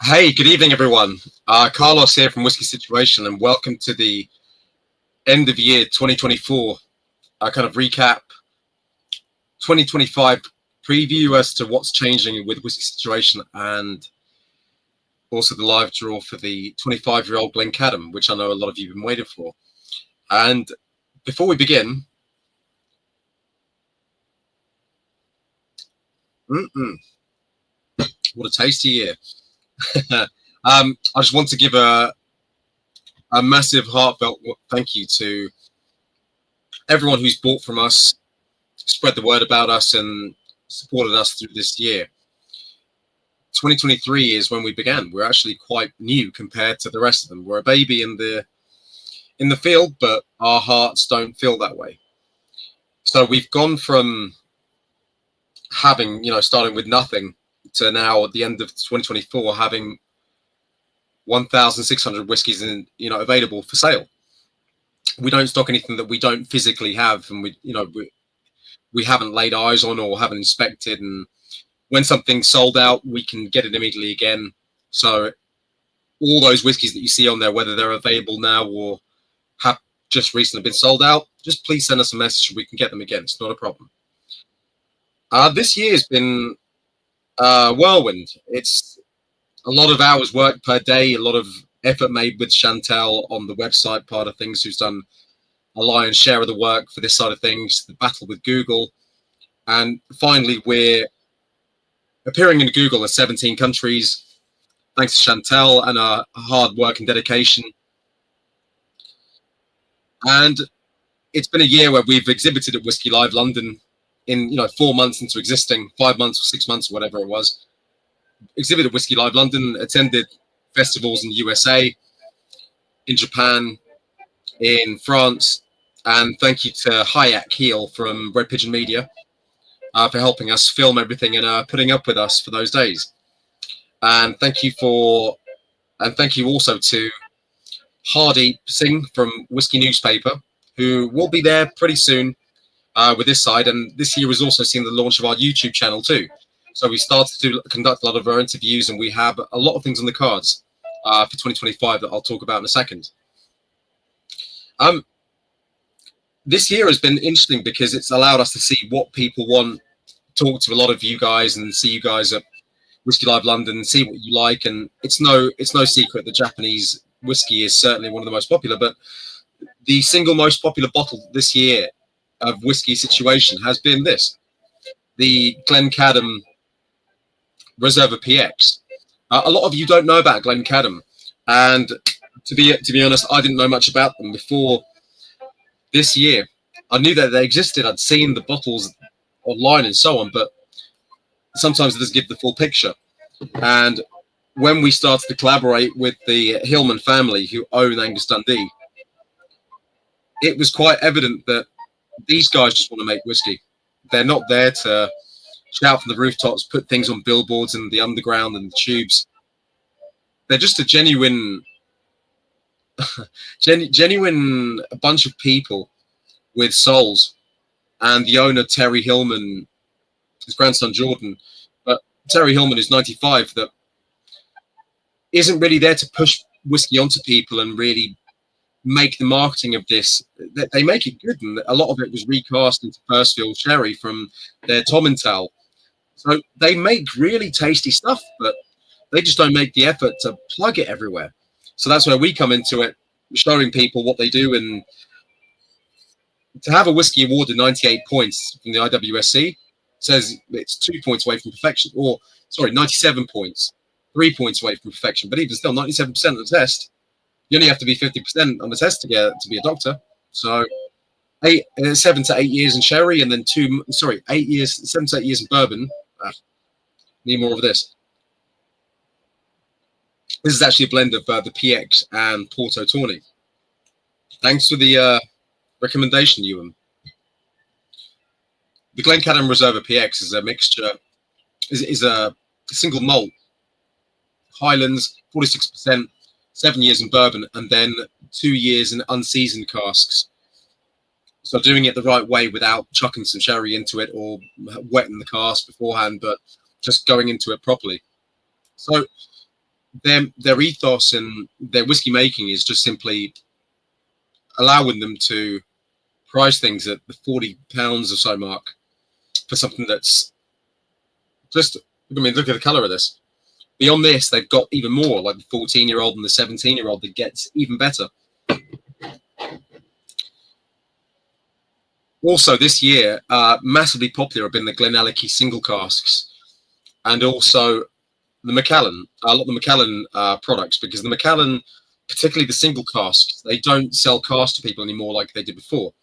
Hey, good evening, everyone. Carlos here from Whisky Situation, and welcome to the end of year 2024 kind of recap, 2025 preview as to what's changing with Whisky Situation, and also the live draw for the 25-year-old Glencadam, which I know a lot of you have been waiting for. And before we begin, what a tasty year. I just want to give a massive heartfelt thank you to everyone who's bought from us, spread the word about us, and supported us through this year. 2023 is when we began. We're actually quite new compared to the rest of them. We're a baby in the field, but our hearts don't feel that way. So we've gone from having, starting with nothing to now at the end of 2024 having 1,600 whiskies available for sale. We don't stock anything that we don't physically have, and we haven't laid eyes on or haven't inspected. And when something's sold out, we can get it immediately again. So all those whiskies that you see on there, whether they're available now or have just recently been sold out, just please send us a message so we can get them again. It's not a problem. This year has been whirlwind. It's a lot of hours worked per day, a lot of effort made with Chantel on the website part of things, who's done a lion's share of the work for this side of things, the battle with Google. And finally, we're appearing in Google in 17 countries, thanks to Chantel and our hard work and dedication. And it's been a year where we've exhibited at Whisky Live London in 4 months into existing, 5 months or 6 months or whatever it was. Exhibited Whisky Live London, attended festivals in the USA, in Japan, in France, and thank you to Hayek Heel from Red Pigeon Media for helping us film everything and putting up with us for those days. And thank you also to Hardy Singh from Whisky Newspaper, who will be there pretty soon with this side. And this year has also seen the launch of our YouTube channel too. So we started to conduct a lot of our interviews, and we have a lot of things on the cards for 2025 that I'll talk about in a second. This year has been interesting because it's allowed us to see what people want, talk to a lot of you guys and see you guys at Whisky Live London, see what you like. And it's no secret that Japanese whiskey is certainly one of the most popular, but the single most popular bottle this year of Whisky Situation has been this, the Glencadam Reserva PX. A lot of you don't know about Glencadam, and to be honest, I didn't know much about them before this year. I knew that they existed. I'd seen the bottles online and so on, but sometimes it doesn't give the full picture. And when we started to collaborate with the Hillman family, who own Angus Dundee, it was quite evident that these guys just want to make whiskey. They're not there to shout from the rooftops, put things on billboards in the underground and the tubes. They're just a genuine a bunch of people with souls. And the owner, Terry Hillman, his grandson Jordan, but Terry Hillman is 95, that isn't really there to push whiskey onto people and really make the marketing of this. They make it good, and a lot of it was recast into first fill sherry from their Tomintal. So they make really tasty stuff, but they just don't make the effort to plug it everywhere. So that's where we come into it, showing people what they do. And to have a whiskey awarded 98 points from the IWSC says it's 2 points away from perfection, or sorry, 97 points, 3 points away from perfection. But even still, 97% of the test, you only have to be 50% on the test to be a doctor. So 7 to 8 years in sherry, and then 7 to 8 years in bourbon. Need more of this. This is actually a blend of the PX and Porto Tawny. Thanks for the recommendation, Ewan. The Glencadam Reserva PX is a mixture, is a single malt, Highlands, 46%, 7 years in bourbon, and then 2 years in unseasoned casks. So doing it the right way without chucking some sherry into it or wetting the cask beforehand, but just going into it properly. So their ethos and their whiskey making is just simply allowing them to price things at the £40 or so mark for something that's just, I mean, look at the color of this. Beyond this, they've got even more, like the 14-year-old and the 17-year-old that gets even better. Also, this year, massively popular have been the Glenallachie single casks, and also the Macallan, a lot of the Macallan products, because the Macallan, particularly the single casks, they don't sell casks to people anymore like they did before.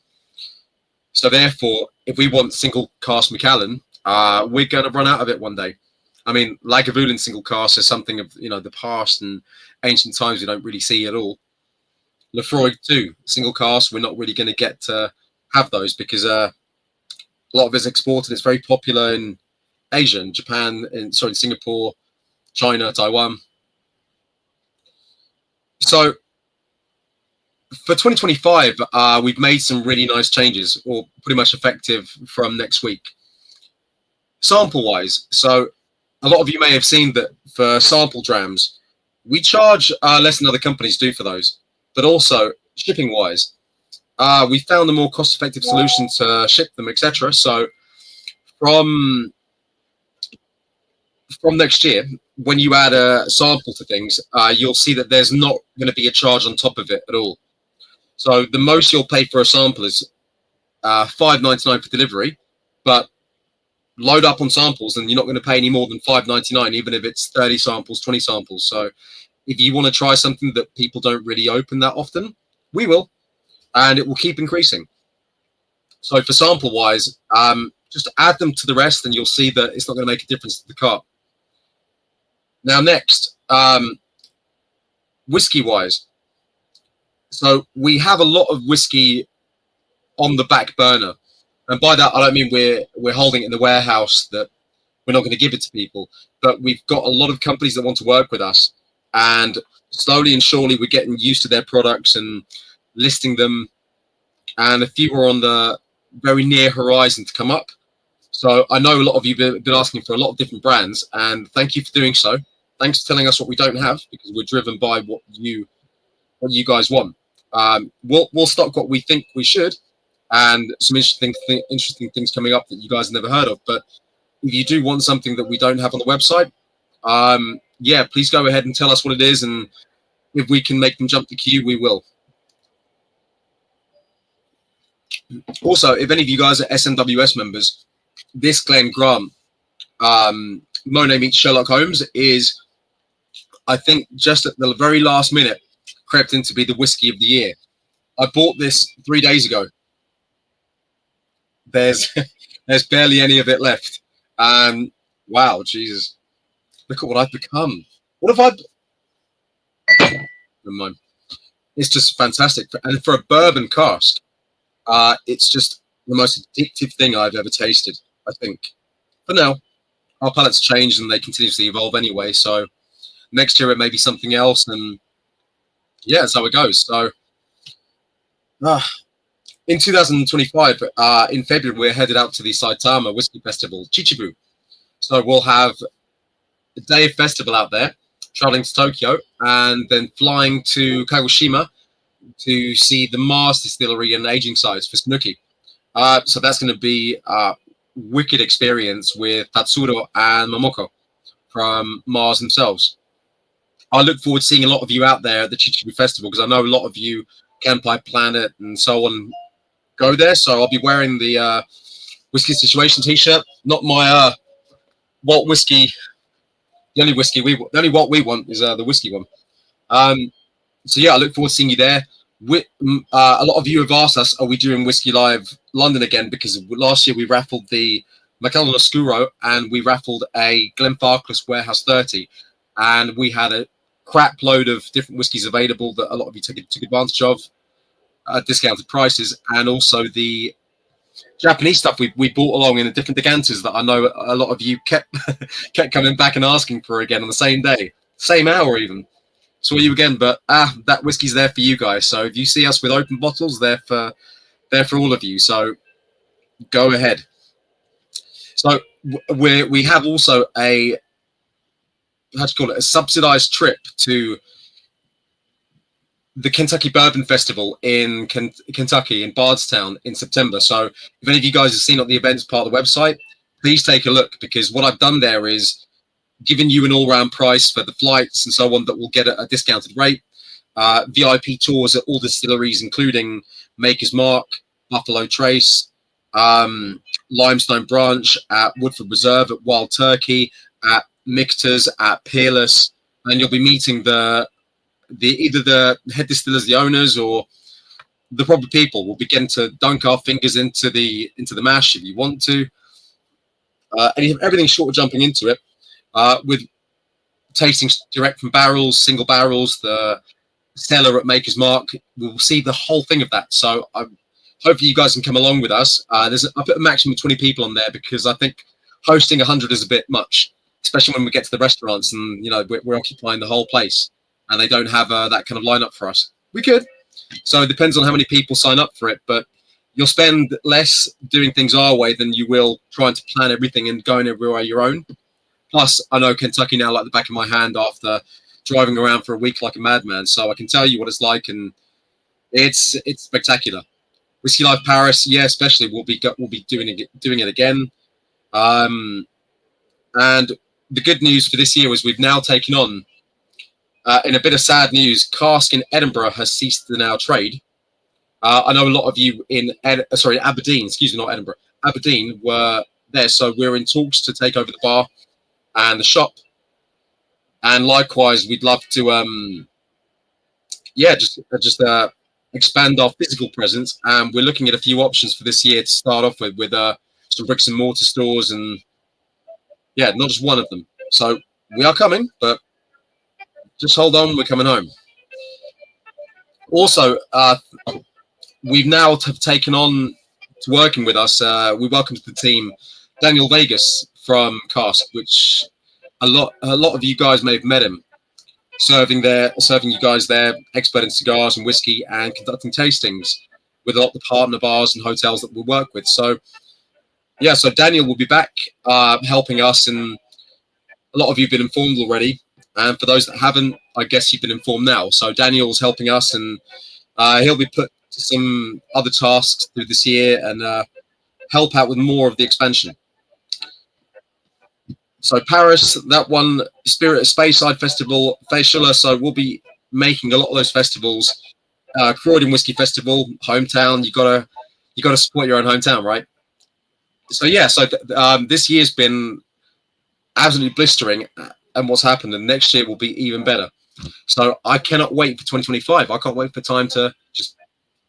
So therefore, if we want single cask Macallan, we're going to run out of it one day. I mean, Lagavulin single cask is something of, you know, the past and ancient times we don't really see at all. Lefroy too, single cask, we're not really going to get to have those because a lot of it's exported. It's very popular in Asia, in Japan, in Singapore, China, Taiwan. So for 2025, we've made some really nice changes, or pretty much effective from next week. Sample-wise, so a lot of you may have seen that for sample drams, we charge less than other companies do for those. But also, shipping-wise, we found a more cost-effective solution to ship them, etc. So from next year, when you add a sample to things, you'll see that there's not going to be a charge on top of it at all. So the most you'll pay for a sample is $5.99 for delivery, but load up on samples and you're not going to pay any more than $5.99, even if it's 30 samples, 20 samples. So if you want to try something that people don't really open that often, we will, and it will keep increasing. So for sample wise, just add them to the rest and you'll see that it's not going to make a difference to the cart. Now next, whiskey wise. So we have a lot of whiskey on the back burner. And by that, I don't mean we're holding it in the warehouse that we're not going to give it to people. But we've got a lot of companies that want to work with us. And slowly and surely, we're getting used to their products and listing them. And a few are on the very near horizon to come up. So I know a lot of you have been asking for a lot of different brands. And thank you for doing so. Thanks for telling us what we don't have, because we're driven by what you guys want. We'll stock what we think we should, and some interesting things coming up that you guys have never heard of. But if you do want something that we don't have on the website, yeah, please go ahead and tell us what it is, and if we can make them jump the queue, we will. Also, if any of you guys are SMWS members, this Glen Grant Monet meets Sherlock Holmes is, I think, just at the very last minute, crept in to be the whiskey of the year. I bought this 3 days ago. There's barely any of it left. Wow, Jesus. Look at what I've become. What have I... Never mind. It's just fantastic. And for a bourbon cask, it's just the most addictive thing I've ever tasted, I think. But now, our palates change and they continuously evolve anyway. So next year it may be something else. And yeah, that's how it goes. So in 2025, in February, we're headed out to the Saitama Whisky Festival, Chichibu. So we'll have a day of festival out there, traveling to Tokyo, and then flying to Kagoshima to see the Mars distillery and aging sites for Sanuki. So that's going to be a wicked experience with Tatsuro and Momoko from Mars themselves. I look forward to seeing a lot of you out there at the Chichibu Festival, because I know a lot of you, Kanpai Planet and so on, go there. So I'll be wearing the Whiskey Situation t-shirt, not my Walt Whiskey. The only Walt we want is the whiskey one. So yeah, I look forward to seeing you there. A lot of you have asked us, are we doing Whisky Live London again? Because last year we raffled the Macallan Oscuro and we raffled a Glenfarclas Warehouse 30, and we had a crap load of different whiskies available that a lot of you took advantage of at discounted prices, and also the Japanese stuff we bought along in the different decanters that I know a lot of you kept coming back and asking for again on the same day, same hour even. Saw you again, but that whiskey's there for you guys. So if you see us with open bottles, they're for all of you. So go ahead. So we have also a how to call it, a subsidized trip to the Kentucky Bourbon Festival in Kentucky, in Bardstown, in September. So if any of you guys have seen on the events part of the website, please take a look, because what I've done there is given you an all-round price for the flights and so on that will get a discounted rate. VIP tours at all distilleries, including Maker's Mark, Buffalo Trace, Limestone Branch, at Woodford Reserve, at Wild Turkey, at Michter's, at Peerless, and you'll be meeting either the head distillers, the owners, or the proper people. We'll begin to dunk our fingers into the mash if you want to, and everything short of jumping into it, with tastings direct from barrels, single barrels, the cellar at Maker's Mark. We'll see the whole thing of that. So hopefully you guys can come along with us. I put a maximum of 20 people on there because I think hosting 100 is a bit much, especially when we get to the restaurants and we're occupying the whole place and they don't have that kind of lineup for us. We could. So it depends on how many people sign up for it, but you'll spend less doing things our way than you will trying to plan everything and going everywhere your own. Plus, I know Kentucky now like the back of my hand after driving around for a week like a madman, so I can tell you what it's like, and it's spectacular. Whisky Live Paris, yeah, especially we'll be doing it again. And the good news for this year is we've now taken on, in a bit of sad news, cask in Edinburgh has ceased to now trade. I know a lot of you in Aberdeen, excuse me, not Edinburgh, Aberdeen were there, so we're in talks to take over the bar and the shop. And likewise, we'd love to, just expand our physical presence. And we're looking at a few options for this year to start off with some bricks and mortar stores, and yeah, not just one of them. So we are coming, but just hold on, we're coming home. Also, we've now taken on to working with us. We welcome to the team Daniel Vegas from Cask, which a lot of you guys may have met him, serving you guys there, expert in cigars and whiskey, and conducting tastings with a lot of the partner bars and hotels that we work with. So yeah, so Daniel will be back helping us, and a lot of you have been informed already, and for those that haven't, I guess you've been informed now. So Daniel's helping us, and he'll be put to some other tasks through this year and help out with more of the expansion. So Paris, that one, Spirit of Speyside Festival, Faciala. So we'll be making a lot of those festivals. Croydon Whisky Festival, hometown. You gotta support your own hometown, right? So yeah, so this year's been absolutely blistering, and what's happened, and next year will be even better. So I cannot wait for 2025. I can't wait for time to just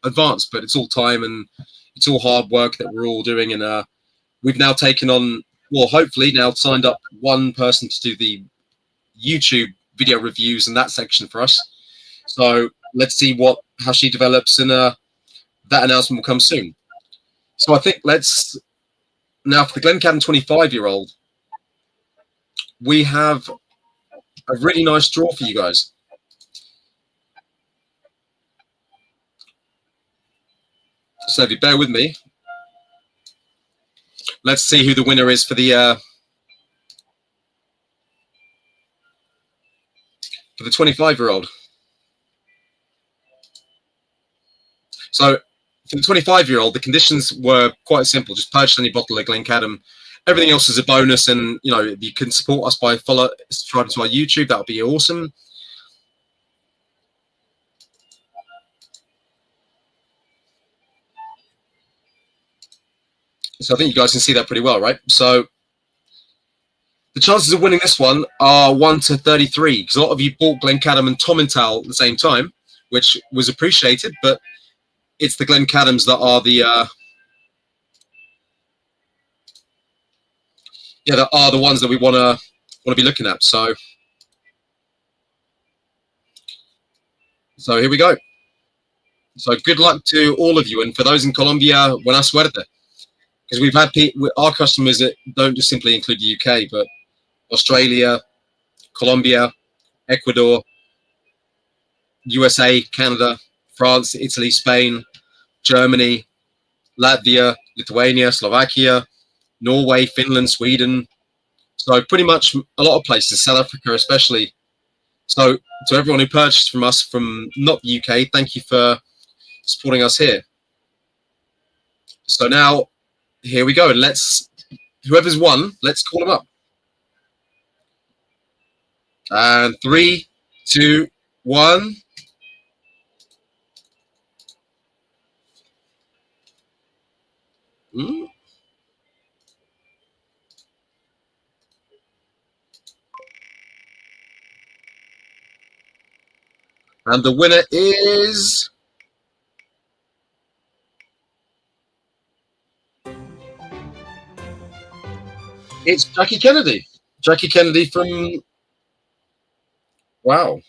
advance, but it's all time and it's all hard work that we're all doing, and we've now taken on, well, hopefully now signed up one person to do the YouTube video reviews and that section for us. So let's see how she develops, and that announcement will come soon. So I think now for the Glencadam 25-year-old, we have a really nice draw for you guys. So if you bear with me, let's see who the winner is for the 25-year-old. So for the 25-year-old, the conditions were quite simple. Just purchase any bottle of Glencadam. Everything else is a bonus, and if you can support us by subscribing to our YouTube, that would be awesome. So I think you guys can see that pretty well, right? So the chances of winning this one are 1 to 33, because a lot of you bought Glencadam and Tomintoul at the same time, which was appreciated, but it's the Glencadams that are the ones that we want to be looking at. So here we go. So good luck to all of you, and for those in Colombia, buena suerte, because we've had our customers that don't just simply include the UK, but Australia, Colombia, Ecuador, USA, Canada, France, Italy, Spain, Germany, Latvia, Lithuania, Slovakia, Norway, Finland, Sweden, So pretty much a lot of places, South Africa especially. So to everyone who purchased from us from not the UK, thank you for supporting us here. So now, here we go. Whoever's won, let's call them up. And 3, 2, 1. And the winner is... It's Jackie Kennedy. Jackie Kennedy from... Wow.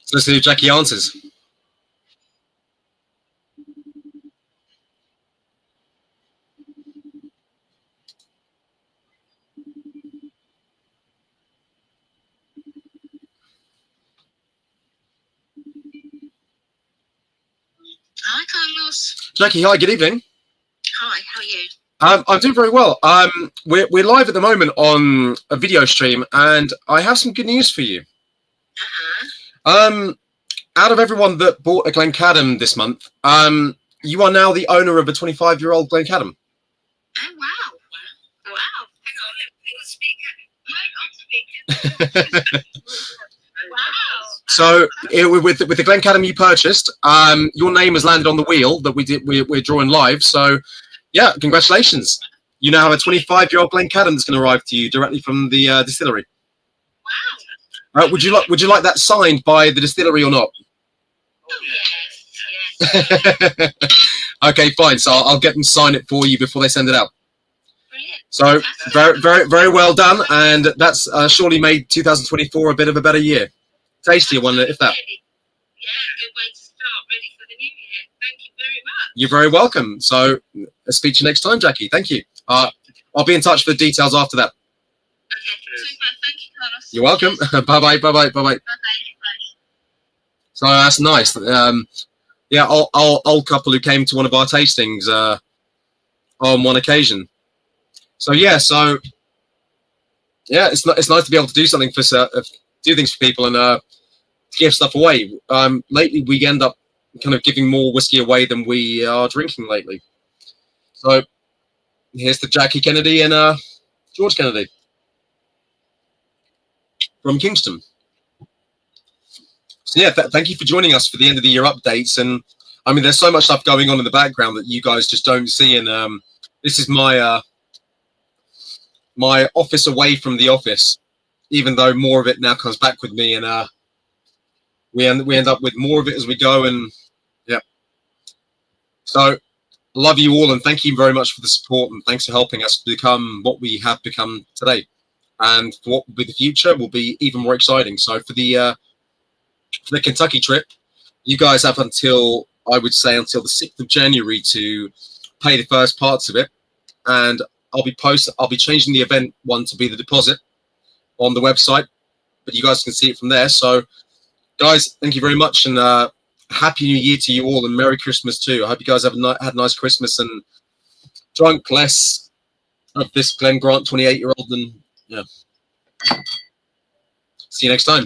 So let's see who Jackie answers. Hi, Carlos. Jackie, hi, good evening. Hi, how are you? I'm doing very well. We're live at the moment on a video stream, and I have some good news for you. Out of everyone that bought a Glencadam this month, you are now the owner of a 25-year-old Glencadam. Oh, wow. Wow. Hang on, let me speak. Wow. So with the Glencadam you purchased, your name has landed on the wheel that we're drawing live. So yeah, congratulations. You now have a 25-year-old Glencadam that's going to arrive to you directly from the distillery. Wow. Would you like that signed by the distillery or not? Oh, yes. Okay, fine. So I'll get them sign it for you before they send it out. Brilliant. So very well done, and that's surely made 2024 a bit of a better year. Tastier one, if that. Yeah, good way to start, ready for the new year. Thank you very much. You're very welcome. So I'll speak to you next time, Jackie. Thank you. I'll be in touch for the details after that. Okay, super. Thank you, Carlos. You're welcome. Bye-bye. So that's nice. Yeah, old couple who came to one of our tastings on one occasion. So yeah, it's nice to be able to do something for do things for people and give stuff away. Lately, we end up kind of giving more whiskey away than we are drinking lately. So here's to Jackie Kennedy and George Kennedy from Kingston. So yeah, thank you for joining us for the end of the year updates. And I mean, there's so much stuff going on in the background that you guys just don't see. And this is my my office away from the office, even though more of it now comes back with me, and we end up with more of it as we go. And yeah, so love you all, and thank you very much for the support, and thanks for helping us become what we have become today. And for what will be the future will be even more exciting. So for the Kentucky trip, you guys have until, I would say, until the 6th of January to pay the first parts of it, and I'll be changing the event one to be the deposit on the website, but you guys can see it from there. So guys, thank you very much, and happy new year to you all, and Merry Christmas too. I hope you guys have had a nice Christmas and drunk less of this Glen Grant 28-year-old, and yeah, see you next time.